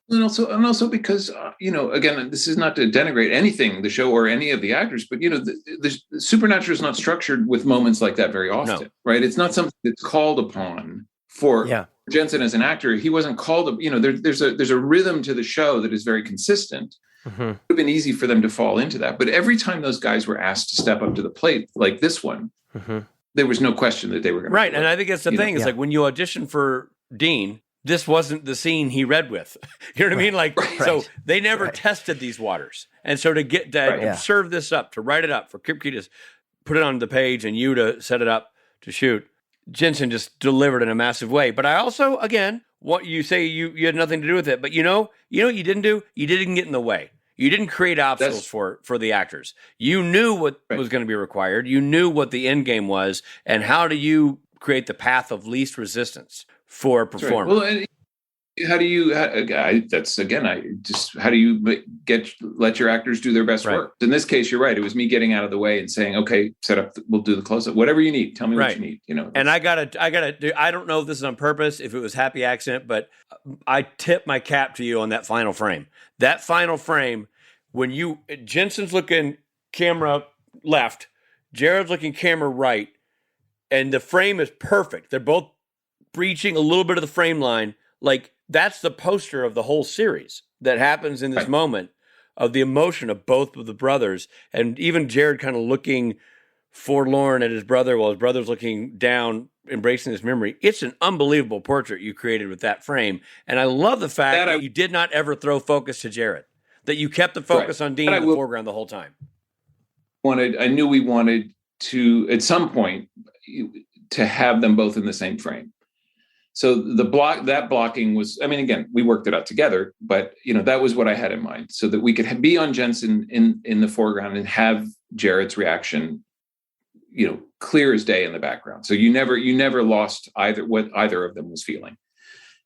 And also because, again, this is not to denigrate anything, the show or any of the actors, but, the Supernatural is not structured with moments like that very often, right? It's not something that's called upon for Jensen as an actor. He wasn't called, there's a rhythm to the show that is very consistent. Mm-hmm. It would have been easy for them to fall into that. But every time those guys were asked to step up to the plate, like this one, there was no question that they were going to. Right. And I think that's the thing. It's like when you audition for Dean, this wasn't the scene he read with. You know what I mean? Like, so they never tested these waters. And so to get that, serve this up, to write it up, for Kripke to put it on the page and you to set it up to shoot, Jensen just delivered in a massive way. But I also, again, what you say you had nothing to do with it, but you know what you didn't do? You didn't get in the way. You didn't create obstacles for the actors. You knew what was going to be required. You knew what the end game was, and how do you create the path of least resistance for a performer? Well, and how do you? How do you let your actors do their best work? In this case, you're right. It was me getting out of the way and saying, "Okay, set up. We'll do the close-up. Whatever you need. Tell me what you need." And I gotta do. I don't know if this is on purpose, if it was happy accident, but I tip my cap to you on that final frame. That final frame, when Jensen's looking camera left, Jared's looking camera right, and the frame is perfect. They're both breaching a little bit of the frame line. Like, that's the poster of the whole series that happens in this moment of the emotion of both of the brothers. And even Jared kind of looking forlorn at his brother while his brother's looking down, embracing his memory. It's an unbelievable portrait you created with that frame. And I love the fact that you did not ever throw focus to Jared, that you kept the focus on Dean in the foreground the whole time. I knew we wanted to, at some point, to have them both in the same frame. So that blocking was, I mean, again, we worked it out together, but that was what I had in mind, so that we could be on Jensen in the foreground and have Jared's reaction, clear as day in the background. So you never lost what either of them was feeling.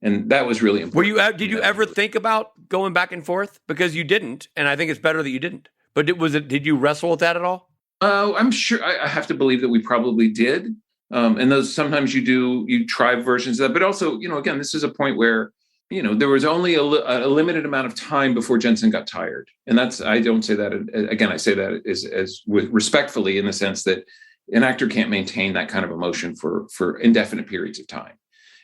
And that was really important. Did you ever think about going back and forth? Because you didn't, and I think it's better that you didn't. But did you wrestle with that at all? I'm sure I have to believe that we probably did. And those, sometimes you try versions of that, but also, again, this is a point where, there was only a limited amount of time before Jensen got tired. And I don't say that, again, I say that as respectfully, in the sense that an actor can't maintain that kind of emotion for indefinite periods of time.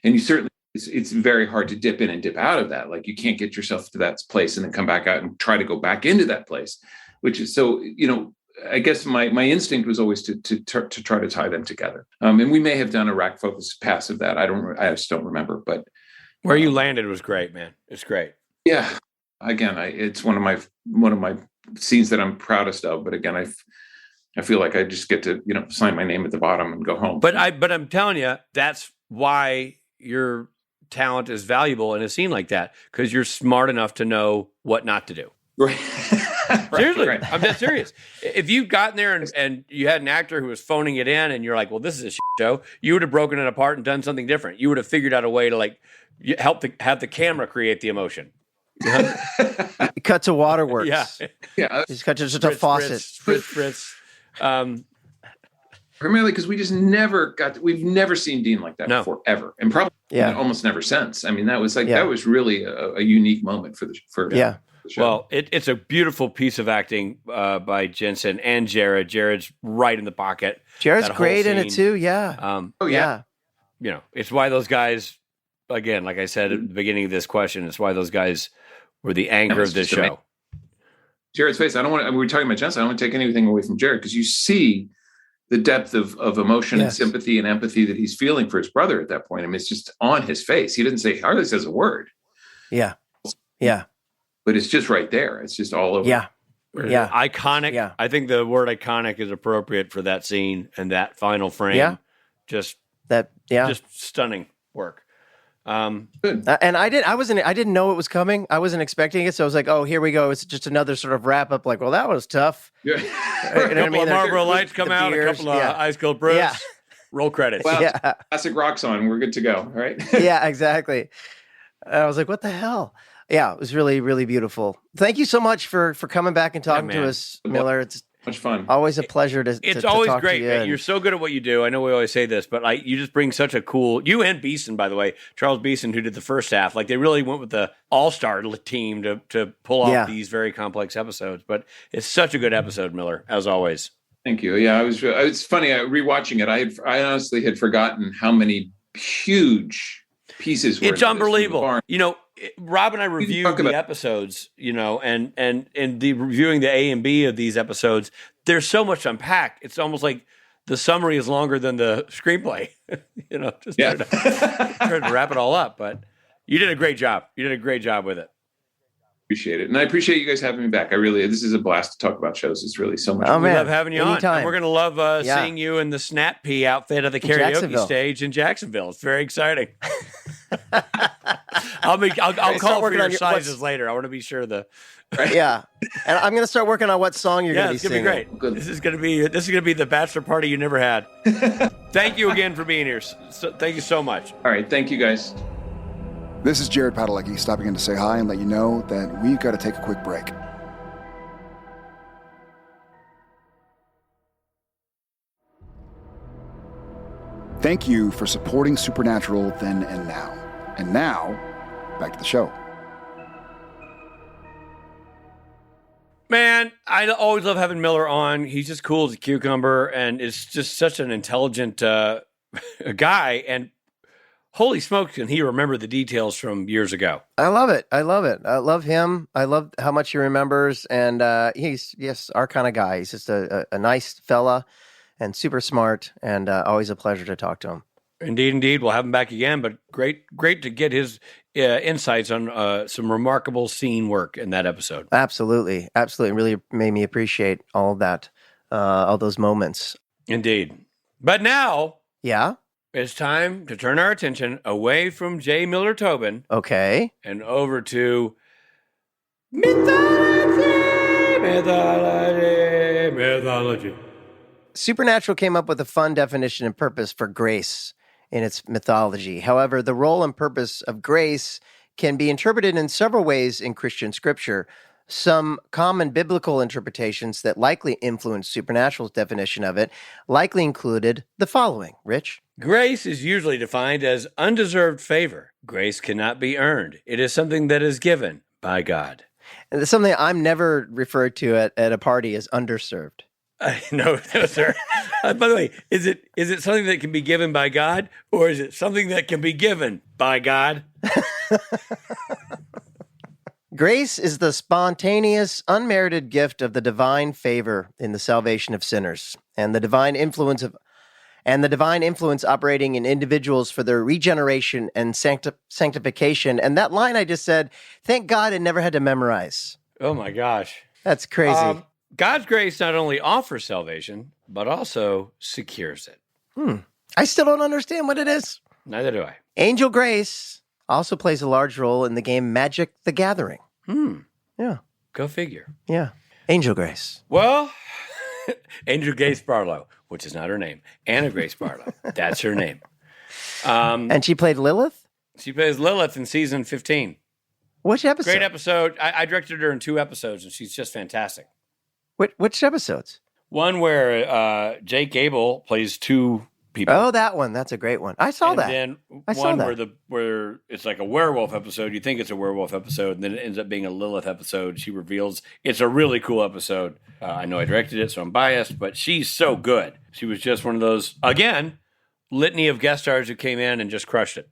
And you certainly, it's very hard to dip in and dip out of that. Like, you can't get yourself to that place and then come back out and try to go back into that place, which is so, I guess my instinct was always to try to tie them together. And we may have done a rack focus pass of that. I just don't remember, but Where you landed was great, man. It's great. Yeah. Again, it's one of my scenes that I'm proudest of. But again, I feel like I just get to, sign my name at the bottom and go home. But I'm telling you, that's why your talent is valuable in a scene like that, because you're smart enough to know what not to do. Right. Seriously, right. I'm dead serious. If you'd gotten there and you had an actor who was phoning it in and you're like, well, this is a shit show, you would have broken it apart and done something different. You would have figured out a way to have the camera create the emotion. Cut to waterworks. Yeah. Just cut to just a faucet. Fritz. Primarily because we've never seen Dean like that before, ever. And probably almost never since. I mean, that was that was really a unique moment for the show. Well, it's a beautiful piece of acting by Jensen and Jared. Jared's right in the pocket. Jared's great in it too. Yeah. It's why those guys, again, like I said at the beginning of this question, it's why those guys were the anchor of this show. Amazing. Jared's face. We were talking about Jensen. I don't want to take anything away from Jared, because you see the depth of emotion and sympathy and empathy that he's feeling for his brother at that point. I mean, it's just on his face. He hardly says a word. Yeah. Yeah. But it's just right there. It's just all over. Yeah. Yeah. Iconic. Yeah. I think the word iconic is appropriate for that scene and that final frame. Yeah. Just stunning work. And I didn't know it was coming. I wasn't expecting it. So I was like, oh, here we go. It's just another sort of wrap up. Like, well, that was tough. Yeah. A couple of Marlboro Lights come out, a couple of Ice Cold Brews. Yeah. Roll credits. Well, classic rock song. We're good to go. Right. Yeah, exactly. I was like, what the hell? Yeah, it was really, really beautiful. Thank you so much for coming back and talking to us, Miller. It's much fun. Always a pleasure to It's to always talk great, to you. man. You're so good at what you do. I know we always say this, but you just bring such a cool. You and Beeson, by the way, Charles Beeson, who did the first half, they really went with the all-star team to pull off these very complex episodes. But it's such a good episode, Miller, as always. Thank you. Yeah, it's funny. Rewatching it, I honestly had forgotten how many huge pieces were. It's unbelievable. Rob and I reviewed the episodes, and the reviewing the A and B of these episodes, there's so much to unpack. It's almost like the summary is longer than the screenplay, trying to wrap it all up. But you did a great job. You did a great job with it. Appreciate it. And I appreciate you guys having me back. This is a blast to talk about shows. It's really so much fun. We love having you Anytime. on. And we're going to love seeing you in the Snap Pea outfit of the karaoke stage in Jacksonville. It's very exciting. I'll call for your sizes later. I want to be sure Yeah, and I'm going to start working on what song you're going to be singing. It's going to be great. This is going to be the bachelor party you never had. Thank you again for being here. Thank you so much. All right, thank you guys. This is Jared Padalecki stopping in to say hi and let you know that we've got to take a quick break. Thank you for supporting Supernatural then and now. And now, back to the show. Man, I always love having Miller on. He's just cool as a cucumber, and is just such an intelligent guy. And holy smokes, can he remember the details from years ago? I love it. I love him. I love how much he remembers. And he's, our kind of guy. He's just a nice fella and super smart, and always a pleasure to talk to him. Indeed. We'll have him back again, but great to get his insights on some remarkable scene work in that episode. Absolutely. Really made me appreciate all of that, all those moments. Indeed. But now... Yeah? It's time to turn our attention away from J. Miller Tobin. Okay. And over to mythology. Supernatural came up with a fun definition and purpose for grace in its mythology. However, the role and purpose of grace can be interpreted in several ways in Christian scripture. Some common biblical interpretations that likely influenced Supernatural's definition of it likely included the following. Rich? Grace is usually defined as undeserved favor. Grace cannot be earned. It is something that is given by God. And it's something I'm never referred to at a party as underserved. No, sir. By the way, is it something that can be given by God, or is it something that can be given by God? Grace is the spontaneous, unmerited gift of the divine favor in the salvation of sinners, and the divine influence of and the divine influence operating in individuals for their regeneration and sanctification. And that line I just said, thank God I never had to memorize. Oh my gosh. That's crazy. God's grace not only offers salvation, but also secures it. I still don't understand what it is. Neither do I. Angel Grace also plays a large role in the game Magic the Gathering. Yeah. Go figure. Yeah. Angel Grace. Well, Angel Grace Barlow, which is not her name. Anna Grace Barlow. That's her name. And she played Lilith? She plays Lilith in season 15. Which episode? Great episode. I directed her in 2 episodes, and she's just fantastic. Which episodes? One where Jake Gable plays 2 people. Oh, that one. That's a great one. I saw that. And then I saw one that. where it's like a werewolf episode. You think it's a werewolf episode, and then it ends up being a Lilith episode. She reveals it's a really cool episode. I know I directed it, so I'm biased, but she's so good. She was just one of those, again, litany of guest stars who came in and just crushed it.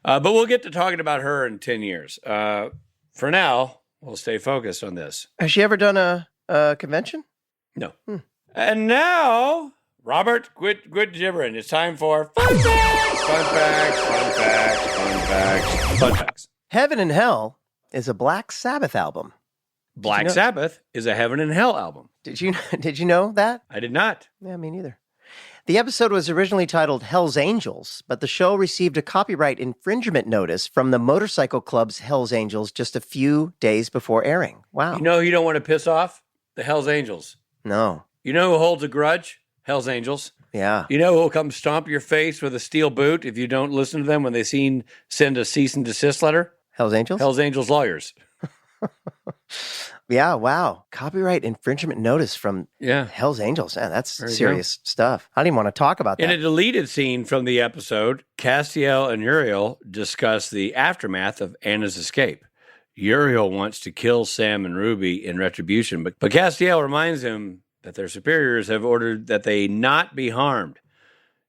But we'll get to talking about her in 10 years. For now, we'll stay focused on this. Has she ever done a convention? No. And now, Robert, quit gibbering. It's time for fun facts. Fun facts. Fun facts. Fun facts. Fun facts. Heaven and Hell is a Black Sabbath album. Black know- Sabbath is a Heaven and Hell album. Did you know that? I did not. Yeah, me neither. The episode was originally titled Hell's Angels, but the show received a copyright infringement notice from the motorcycle club's Hell's Angels just a few days before airing. Wow. You know who you don't want to piss off? The Hells Angels. No. You know who holds a grudge? Hells Angels. Yeah. You know who will come stomp your face with a steel boot if you don't listen to them when they send a cease and desist letter? Hell's Angels? Hells Angels lawyers. Yeah, wow. Copyright infringement notice from Yeah. Hell's Angels. Man, that's There you serious stuff. I didn't want to talk about that. In a deleted scene from the episode, Castiel and Uriel discuss the aftermath of Anna's escape. Uriel wants to kill Sam and Ruby in retribution, but Castiel reminds him that their superiors have ordered that they not be harmed.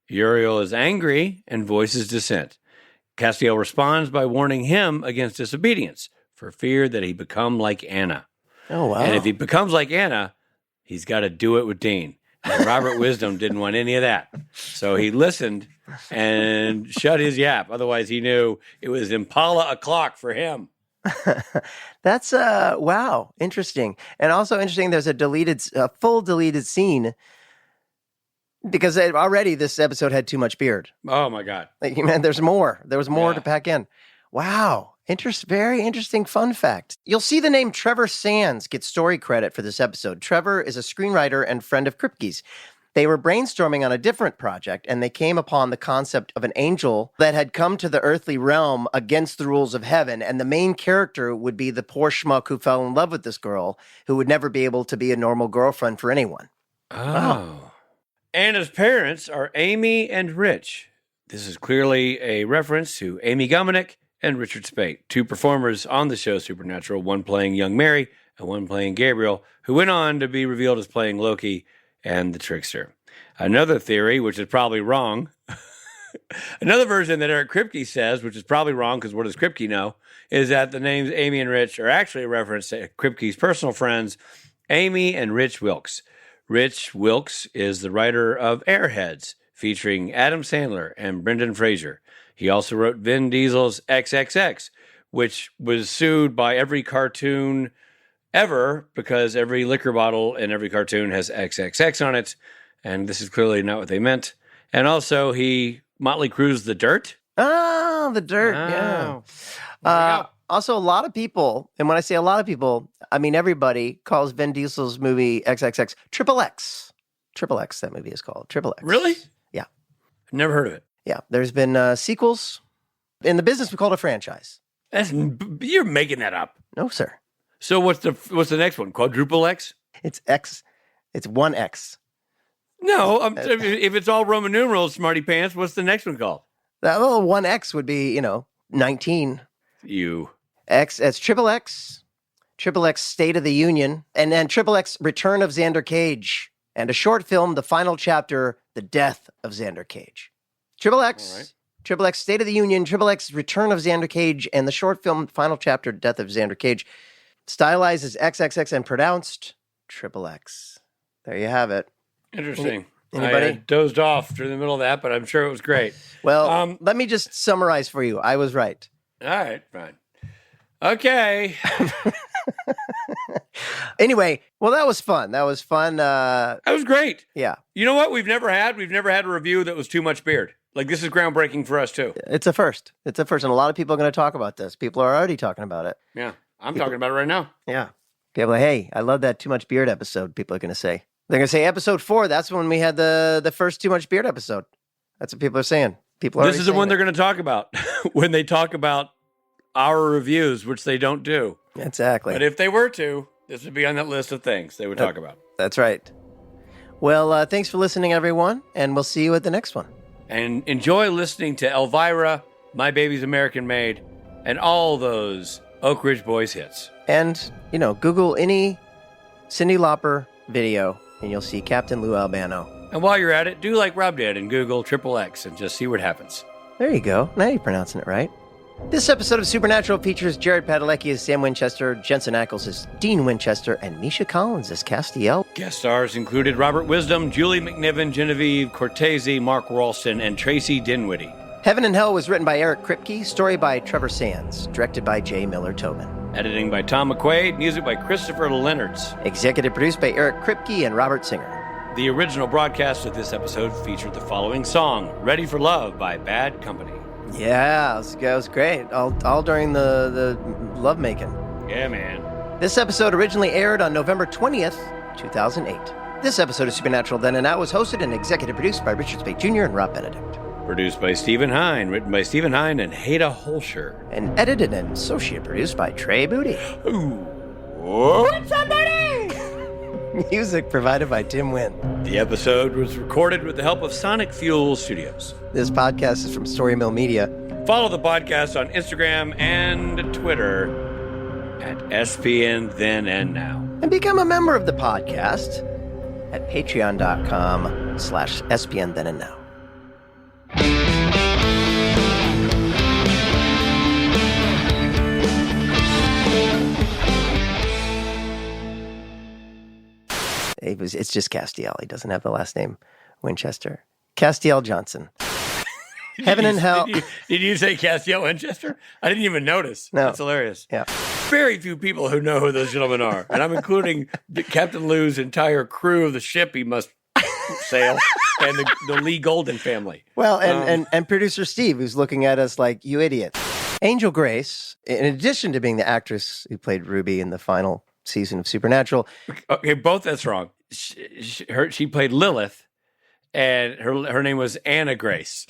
Uriel is angry and voices dissent. Castiel responds by warning him against disobedience for fear that he become like Anna. Oh, wow. And if he becomes like Anna, he's got to do it with Dean. And Robert Wisdom didn't want any of that. So he listened and shut his yap. Otherwise, he knew it was Impala o'clock for him. That's wow, interesting. And also interesting there's a full deleted scene because already this episode had too much beard. Oh my God. Like, man, there was more Yeah. to pack in. Wow. Very interesting fun fact. You'll see the name Trevor Sands get story credit for this episode. Trevor is a screenwriter and friend of Kripke's. They were brainstorming on a different project, and they came upon the concept of an angel that had come to the earthly realm against the rules of heaven, and the main character would be the poor schmuck who fell in love with this girl, who would never be able to be a normal girlfriend for anyone. Oh. Anna's parents are Amy and Rich. This is clearly a reference to Amy Gumenick and Richard Speight, 2 performers on the show Supernatural, one playing young Mary and one playing Gabriel, who went on to be revealed as playing Loki and the Trickster. Another theory, which is probably wrong, another version that Eric Kripke says, which is probably wrong because what does Kripke know, is that the names Amy and Rich are actually a reference to Kripke's personal friends, Amy and Rich Wilkes. Rich Wilkes is the writer of Airheads, featuring Adam Sandler and Brendan Fraser. He also wrote Vin Diesel's XXX, which was sued by every cartoon ever because every liquor bottle in every cartoon has XXX on it. And this is clearly not what they meant. And also, Motley Crue's The Dirt. Oh, The Dirt, yeah. Also, a lot of people, and when I say a lot of people, I mean everybody, calls Vin Diesel's movie XXX Triple X. Triple X, that movie is called. Triple X. Really? Yeah. Never heard of it. Yeah, there's been sequels. In the business, we call it a franchise. You're making that up. No, sir. So what's the next one? Quadruple X? It's X. It's 1X. No, if it's all Roman numerals, smarty pants, what's the next one called? Well, 1X would be, 19. You. X, it's Triple X, Triple X State of the Union, and then Triple X Return of Xander Cage, and a short film, the final chapter, The Death of Xander Cage. Triple X, All right. Triple X State of the Union, Triple X Return of Xander Cage, and the short film, final chapter, Death of Xander Cage. Stylized as XXX and pronounced Triple X. There you have it. Interesting. Anybody? I dozed off during the middle of that, but I'm sure it was great. Well, let me just summarize for you. I was right. All right, fine. Okay. Anyway, well, that was fun. That was fun. That was great. Yeah. You know what we've never had? We've never had a review that was too much beard. Like, this is groundbreaking for us, too. It's a first. It's a first. And a lot of people are going to talk about this. People are already talking about it. Yeah, I'm talking about it right now. Yeah. People are like, hey, I love that Too Much Beard episode. People are going to say. They're going to say episode 4. That's when we had the first Too Much Beard episode. That's what people are saying. This is the one they're going to talk about when they talk about our reviews, which they don't do. Exactly. But if they were to, this would be on that list of things they would talk about. That's right. Well, thanks for listening, everyone, and we'll see you at the next one. And enjoy listening to Elvira, My Baby's American Made, and all those Oak Ridge Boys hits. And, Google any Cyndi Lauper video, and you'll see Captain Lou Albano. And while you're at it, do like Rob did and Google XXX and just see what happens. There you go. Now you're pronouncing it right. This episode of Supernatural features Jared Padalecki as Sam Winchester, Jensen Ackles as Dean Winchester, and Misha Collins as Castiel. Guest stars included Robert Wisdom, Julie McNiven, Genevieve Cortese, Mark Ralston, and Tracy Dinwiddie. Heaven and Hell was written by Eric Kripke, story by Trevor Sands, directed by J. Miller Tobin. Editing by Tom McQuaid, music by Christopher Leonards. Executive produced by Eric Kripke and Robert Singer. The original broadcast of this episode featured the following song, Ready for Love by Bad Company. Yeah, it was great. All during the lovemaking. Yeah, man. This episode originally aired on November 20th, 2008. This episode of Supernatural Then and Now was hosted and executive produced by Richard Speight Jr. and Rob Benedict. Produced by Stephen Hine, written by Stephen Hine and Haida Holscher. And edited and associate produced by Trey Booty. Ooh. What's up, buddy? Music provided by Tim Wynn. The episode was recorded with the help of Sonic Fuel Studios. This podcast is from Story Mill Media. Follow the podcast on Instagram and Twitter at SPN Then and Now. And become a member of the podcast at patreon.com/SPN Then and Now. It's just Castiel. He doesn't have the last name Winchester. Castiel Johnson. Heaven and Hell. Did you say Castiel Winchester? I didn't even notice. No. That's hilarious. Yeah. Very few people who know who those gentlemen are. And I'm including Captain Lou's entire crew of the ship he must sail and the Lee Golden family. Well, and producer Steve, who's looking at us like, you idiot. Angel Grace, in addition to being the actress who played Ruby in the final season of Supernatural. Okay, both that's wrong. She played Lilith, and her name was Anna Grace.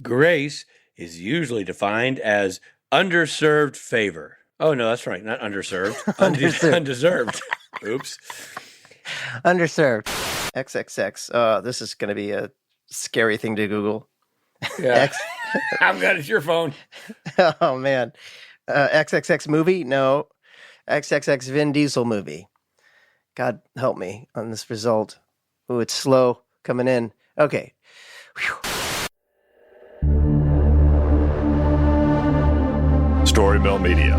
Grace is usually defined as underserved favor. Oh, no, that's right. Not underserved. Undeserved. Oops. Underserved. XXX. This is going to be a scary thing to Google. Yeah. I'm glad it's your phone. Oh, man. XXX movie? No. XXX Vin Diesel movie. God help me on this result. Ooh, it's slow coming in. Okay. Whew. Story Mill Media.